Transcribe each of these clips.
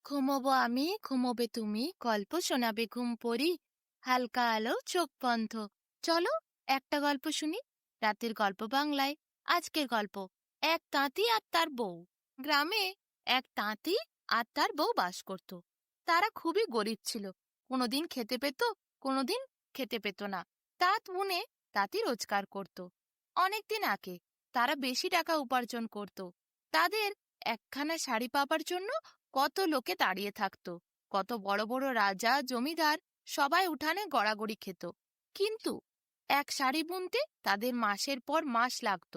ঘুমোবো আমি, ঘুমোবে তুমি, গল্প শোনাবে ঘুম পড়ি, হালকা আলো চোখ বন্ধ। চলো একটা গল্প শুনি। রাতের গল্প বাংলায়। আজকের গল্প, এক তাঁতি আর তার বউ। গ্রামে এক তাঁতি আর তার বউ বাস করত। তারা খুবই গরিব ছিল। কোনোদিন খেতে পেত, কোনোদিন খেতে পেত না। তাঁত বুনে তাঁতি রোজগার করত। অনেকদিন আগে তারা বেশি টাকা উপার্জন করত। তাদের একখানা শাড়ি পাবার জন্য কত লোকে দাঁড়িয়ে থাকত। কত বড় বড় রাজা জমিদার সবাই উঠানে গড়াগড়ি খেত। কিন্তু এক শাড়ি বুনতে তাদের মাসের পর মাস লাগত।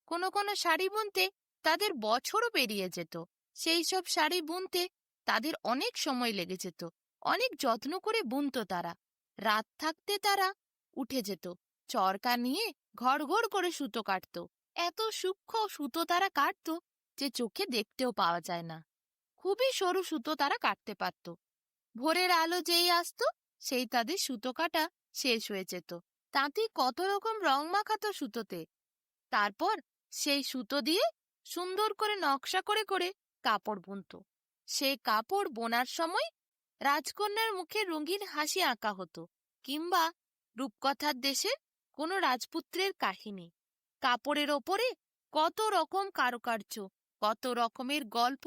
কোনো কোনো শাড়ি বুনতে তাদের বছরও পেরিয়ে যেত। সেই সব শাড়ি বুনতে তাদের অনেক সময় লেগে যেত। অনেক যত্ন করে বুনত তারা। রাত থাকতে তারা উঠে যেত, চরকা নিয়ে ঘড় ঘড় করে সুতো কাটত। এত সূক্ষ্ম সুতো তারা কাটত যে চোখে দেখতেও পাওয়া যায় না। খুবই সরু সুতো তারা কাটতে পারত। ভোরের আলো যেই আসতো সেই তাদের সুতো কাটা শেষ হয়ে যেত। তাঁতি কত রকম রং মাখাতো সুতোতে। তারপর সেই সুতো দিয়ে সুন্দর করে নকশা করে করে কাপড় বুনত। সেই কাপড় বোনার সময় রাজকন্যার মুখে রঙিন হাসি আঁকা হতো, কিংবা রূপকথার দেশের কোনো রাজপুত্রের কাহিনী। কাপড়ের ওপরে কত রকম কারুকার্য, কত রকমের গল্প,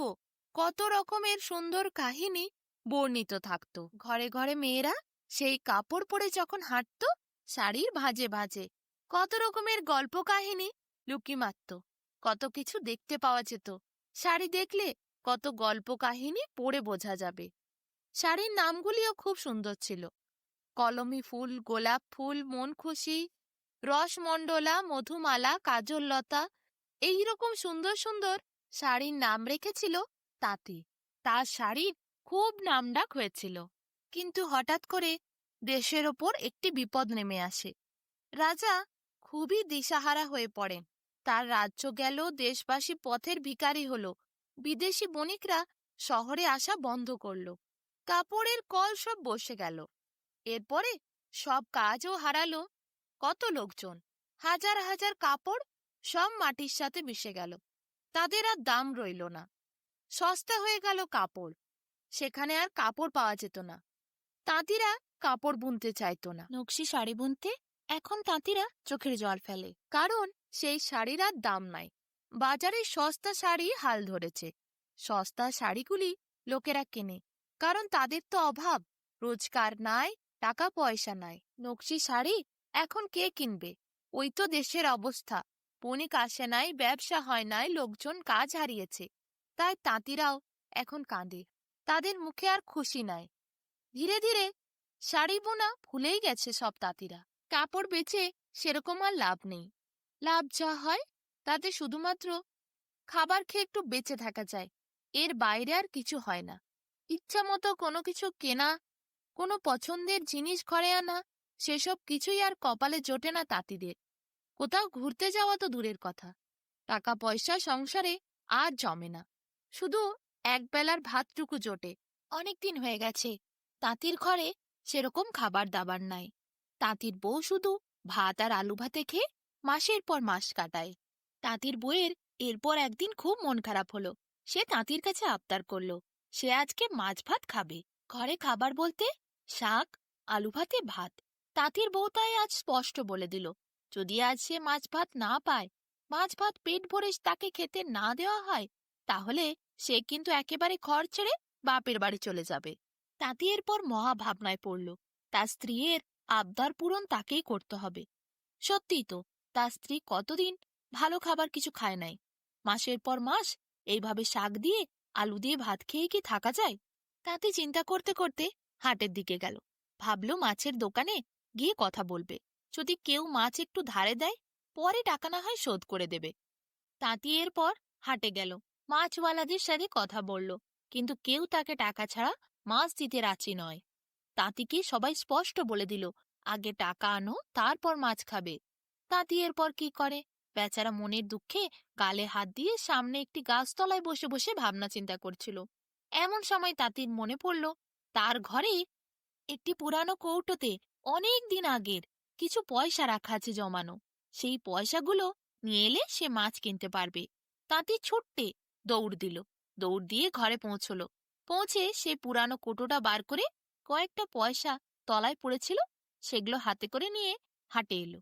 কত রকমের সুন্দর কাহিনী বর্ণিত থাকত। ঘরে ঘরে মেয়েরা সেই কাপড় পরে যখন হাঁটত, শাড়ির ভাঁজে ভাঁজে কত রকমের গল্প কাহিনী লুকি মারত। কত কিছু দেখতে পাওয়া যেত। শাড়ি দেখলে কত গল্প কাহিনী পড়ে বোঝা যাবে। শাড়ির নামগুলিও খুব সুন্দর ছিল। কলমি ফুল, গোলাপ ফুল, মন খুশি, রসমণ্ডলা, মধুমালা, কাজললতা, এইরকম সুন্দর সুন্দর শাড়ির নাম রেখেছিল তাঁতি। তার শাড়ির খুব নামডাক হয়েছিল। কিন্তু হঠাৎ করে দেশের ওপর একটি বিপদ নেমে আসে। রাজা খুবই দিশাহারা হয়ে পড়েন। তার রাজ্য গেল, দেশবাসী পথের ভিখারি হল। বিদেশি বণিকরা শহরে আসা বন্ধ করল। কাপড়ের কল সব বসে গেল। এরপরে সব কাজও হারালো। কত লোকজন, হাজার হাজার কাপড় সব মাটির সাথে মিশে গেল। তাদের আর দাম রইল না। সস্তা হয়ে গেল কাপড়। সেখানে আর কাপড় পাওয়া যেত না। তাঁতিরা কাপড় বুনতে চাইতো না। নকশি শাড়ি বুনতে এখন তাঁতিরা চোখের জল ফেলে, কারণ সেই শাড়ির আর দাম নাই। বাজারে সস্তা শাড়ি হাল ধরেছে। সস্তা শাড়িগুলি লোকেরা কেনে, কারণ তাদের তো অভাব, রোজগার নাই, টাকা পয়সা নাই। নকশি শাড়ি এখন কে কিনবে? ওই তো দেশের অবস্থা। বণিক আসে নাই, ব্যবসা হয় নাই, লোকজন কাজ হারিয়েছে। তাই তাঁতিরাও এখন কাঁদে। তাদের মুখে আর খুশি নাই। ধীরে ধীরে শাড়ি বোনা ভুলেই গেছে সব তাঁতিরা। কাপড় বেচে সেরকম আর লাভ নেই। লাভ যা হয় তাতে শুধুমাত্র খাবার খেয়ে একটু বেঁচে থাকা যায়। এর বাইরে আর কিছু হয় না। ইচ্ছা মতো কোনো কিছু কেনা, কোনো পছন্দের জিনিস ঘরে আনা, সেসব কিছুই আর কপালে জোটে না তাঁতিদের। কোথাও ঘুরতে যাওয়া তো দূরের কথা, টাকা পয়সা সংসারে আর জমে না। শুধু একবেলার ভাতটুকু জোটে। অনেক দিন হয়ে গেছে তাঁতির ঘরে সেরকম খাবার দাবার নাই। তাঁতির বউ শুধু ভাত আর আলু ভাতে খেয়ে মাসের পর মাস কাটায়। তাঁতির বউয়ের এরপর একদিন খুব মন খারাপ হলো। সে তাঁতির কাছে আবদার করল, সে আজকে মাছ ভাত খাবে। ঘরে খাবার বলতে শাক, আলু ভাতে ভাত। তাঁতির বউ তাই আজ স্পষ্ট বলে দিল, যদি আজ সে মাছ ভাত না পায়, মাছ ভাত পেট ভরে তাকে খেতে না দেওয়া হয়, তাহলে সে কিন্তু একেবারে ঘর ছেড়ে বাপের বাড়ি চলে যাবে। তাঁতি এরপর মহা ভাবনায় পড়ল। তার স্ত্রীর আবদার পূরণ তাকেই করতে হবে। সত্যিই তো, তার স্ত্রী কতদিন ভালো খাবার কিছু খায় নাই। মাসের পর মাস এইভাবে শাক দিয়ে আলু দিয়ে ভাত খেয়ে কি থাকা যায়? তাঁতি চিন্তা করতে করতে হাটের দিকে গেল। ভাবল মাছের দোকানে গিয়ে কথা বলবে। যদি কেউ মাছ একটু ধারে দেয়, পরে টাকা না হয় শোধ করে দেবে। তাঁতি এরপর হাটে গেল, মাছওয়ালাদের সাথে কথা বলল, কিন্তু কেউ তাকে টাকা ছাড়া মাছ দিতে রাজি নয়। তাঁতিকে সবাই স্পষ্ট বলে দিল, আগে টাকা আনো, তারপর মাছ খাবে। তাঁতি এরপর কি করে? বেচারা মনের দুঃখে গালে হাত দিয়ে সামনে একটি গাছতলায় বসে বসে ভাবনা চিন্তা করছিল। এমন সময় তাঁতির মনে পড়ল, তার ঘরে একটি পুরানো কৌটোতে অনেক দিন আগের কিছু পয়সা রাখা আছে জমানো। সেই পয়সাগুলো নিয়ে এলে সে মাছ কিনতে পারবে। তাঁতি ছুটতে দৌড় দিল। দৌড় দিয়ে ঘরে পৌঁছল। পৌঁছে সে পুরানো কোটোটা বার করে কয়েকটা পয়সা তলায় পড়েছিল সেগুলো হাতে করে নিয়ে হাটে এলো।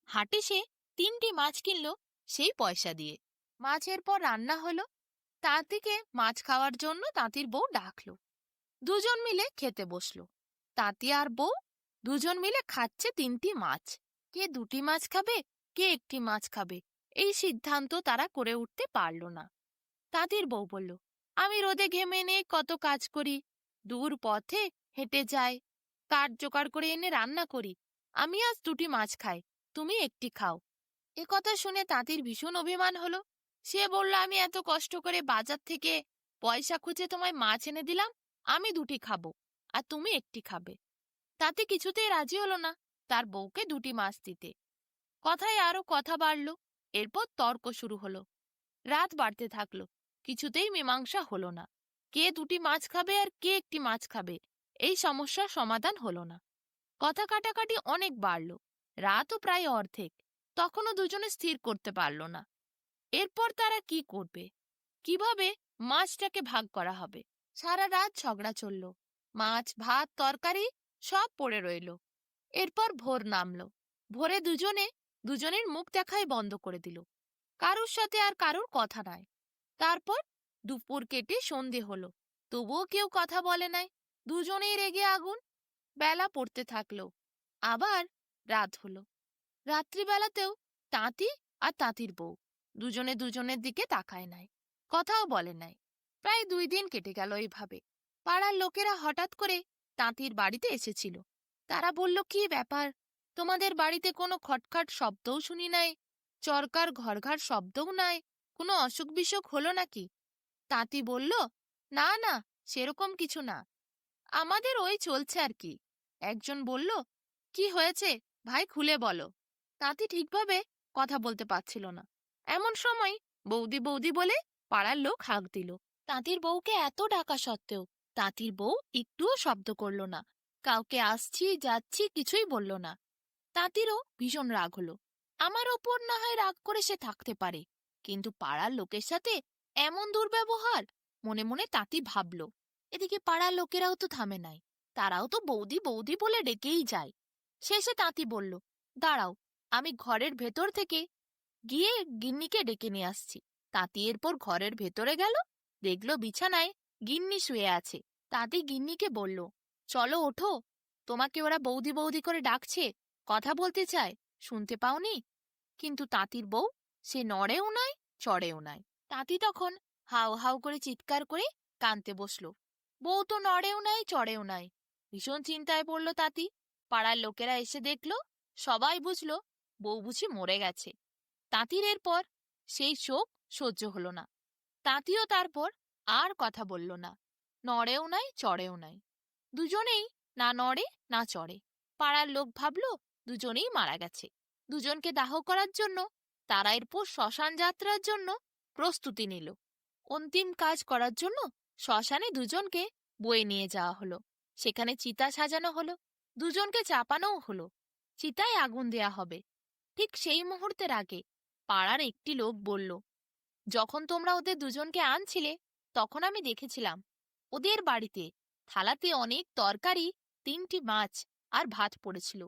হাটে সে 3টি মাছ কিনলো সেই পয়সা দিয়ে। মাছের পর রান্না হলো। তাঁতিকে মাছ খাওয়ার জন্য তাঁতির বউ ডাকলো। দুজন মিলে খেতে বসলো। তাঁতি আর বউ দুজন মিলে খাচ্ছে 3টি মাছ। কে 2টি মাছ খাবে, কে 1টি মাছ খাবে, এই সিদ্ধান্ত তারা করে উঠতে পারল না। তাঁতির বউ বলল, আমি রোদে ঘেমে নিয়ে কত কাজ করি, দূর পথে হেঁটে যাই, কাঠ জোগাড় করে এনে রান্না করি, আমি আজ 2টি মাছ খাই, তুমি 1টি খাও। এ কথা শুনে তাঁতির ভীষণ অভিমান হলো। সে বলল, আমি এত কষ্ট করে বাজার থেকে পয়সা খুঁজে তোমায় মাছ এনে দিলাম, আমি 2টি খাবো আর তুমি 1টি খাবে। তাতে কিছুতেই রাজি হলো না তার বউকে 2টি মাছ দিতে। কথায় আরো কথা বাড়ল। এরপর তর্ক শুরু হলো। রাত বাড়তে থাকলো। কিছুতেই মীমাংসা হলো না। কে 2টি মাছ খাবে আর কে 1টি মাছ খাবে, এই সমস্যার সমাধান হলো না। কথা কাটাকাটি অনেক বাড়ল। রাতও প্রায় অর্ধেক। তখনও দুজনে স্থির করতে পারল না এরপর তারা কি করবে, কিভাবে মাছটাকে ভাগ করা হবে। সারা রাত ঝগড়া চলল। মাছ, ভাত, তরকারি সব পড়ে রইল। এরপর ভোর নামলো। ভোরে দুজনের মুখ দেখাই বন্ধ করে দিল। কারুর সাথে আর কারুর কথা নাই। তারপর দুপুর কেটে সন্ধে হলো, তবুও কেউ কথা বলে নাই। দুজনেই রেগে আগুন। বেলা পড়তে থাকলো। আবার রাত হলো। রাত্রিবেলাতেও তাঁতি আর তাঁতির বউ দুজনে দুজনের দিকে তাকায় নাই, কথাও বলে নাই। প্রায় 2 দিন কেটে গেল এইভাবে। পাড়ার লোকেরা হঠাৎ করে তাঁতির বাড়িতে এসেছিল। তারা বলল, কি ব্যাপার, তোমাদের বাড়িতে কোনো খটখট শব্দও শুনি নাই, চরকার ঘড়ঘাড় শব্দও নাই, কোনো অসুখ বিসুখ হলো নাকি? তাঁতি বলল, না না, সেরকম কিছু না, আমাদের ওই চলছে আর কি। একজন বলল, কি হয়েছে ভাই, খুলে বলো। তাঁতি ঠিকভাবে কথা বলতে পারছিল না। এমন সময় বৌদি বৌদি বলে পাড়ার লোক হাঁক দিল। তাঁতির বউকে এত ডাকা সত্ত্বেও তাঁতির বউ একটুও শব্দ করল না। কাউকে আসছি যাচ্ছি কিছুই বলল না। তাঁতিরও ভীষণ রাগ হলো। আমার ওপর না হয় রাগ করে সে থাকতে পারে, কিন্তু পাড়ার লোকের সাথে এমন দুর্ব্যবহার, মনে মনে তাঁতি ভাবল। এদিকে পাড়ার লোকেরাও তো থামে নাই, তারাও তো বৌদি বৌদি বলে ডেকেই যায়। শেষে তাঁতি বলল, দাঁড়াও, আমি ঘরের ভেতর থেকে গিয়ে গিন্নিকে ডেকে নিয়ে আসছি। তাঁতি এরপর ঘরের ভেতরে গেল। দেখল বিছানায় গিন্নি শুয়ে আছে। তাঁতি গিন্নিকে বলল, চলো ওঠো, তোমাকে ওরা বৌদি বৌদি করে ডাকছে, কথা বলতে চায়, শুনতে পাওনি? কিন্তু তাঁতির বউ সে নড়েও নাই, চড়েও নাই। তাঁতি তখন হাউ হাউ করে চিৎকার করে কাঁদতে বসল। বউ তো নড়েও নাই, চড়েও নাই। ভীষণ চিন্তায় পড়ল তাঁতি। পাড়ার লোকেরা এসে দেখল, সবাই বুঝল বউ বুঝি মরে গেছে। তাঁতির এরপর সেই শোক সহ্য হলো না। তাঁতিও তারপর আর কথা বলল না, নড়েও নাই, চড়েও নাই। দুজনেই না নড়ে না চড়ে। পাড়ার লোক ভাবল দুজনেই মারা গেছে। দুজনকে দাহ করার জন্য তারা এরপর শ্মশান যাত্রার জন্য প্রস্তুতি নিল। অন্তিম কাজ করার জন্য শ্মশানে দুজনকে বয়ে নিয়ে যাওয়া হলো। সেখানে চিতা সাজানো হলো, দুজনকে চাপানোও হলো। চিতায় আগুন দেয়া হবে। ঠিক সেই মুহূর্তের আগে পাড়ার একটি লোক বলল, যখন তোমরা ওদের দুজনকে আনছিলে তখন আমি দেখেছিলাম ওদের বাড়িতে থালাতে অনেক তরকারি, 3টি মাছ আর ভাত পড়েছিল।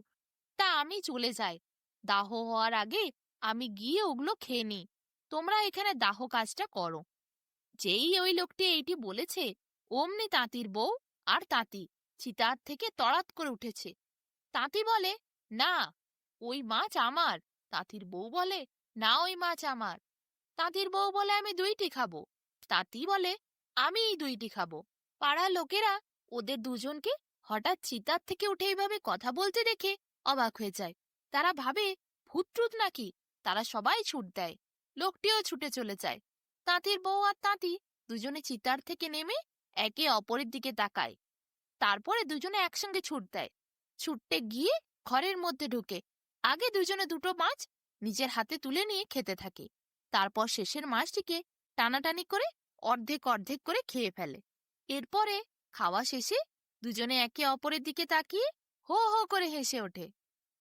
তা আমি চলে যাই, দাহ হওয়ার আগে আমি গিয়ে ওগুলো খেয়ে নিই, তোমরা এখানে দাহ কাজটা করো। যেই ওই লোকটি এইটি বলেছে, অমনি তাঁতির বউ আর তাঁতি চিতার থেকে তড়াৎ করে উঠেছে। তাঁতি বলে, না, ওই মাছ আমার। তাঁতির বউ বলে, না, ওই মাছ আমার। তাঁতির বউ বলে, আমি 2টি খাবো। তাঁতি বলে, আমি এই 2টি খাবো। পাড়ার লোকেরা ওদের দুজনকে হঠাৎ চিতার থেকে উঠে এইভাবে কথা বলতে দেখে অবাক হয়ে যায়। তারা ভাবে ভূতটুত নাকি। তারা সবাই ছুট দেয়। লোকটিও ছুটে চলে যায়। তাঁতির বউ আর তাঁতি দুজনে চিতার থেকে নেমে একে অপরের দিকে তাকায়। তারপরে দুজনে একসঙ্গে ছুট দেয়। ছুটতে গিয়ে ঘরের মধ্যে ঢুকে আগে দুজনে 2টো মাছ নিজের হাতে তুলে নিয়ে খেতে থাকে। তারপর শেষের মাছটিকে টানাটানি করে অর্ধেক অর্ধেক করে খেয়ে ফেলে। এরপরে খাওয়া শেষে দুজনে একে অপরের দিকে তাকিয়ে হো হো করে হেসে ওঠে।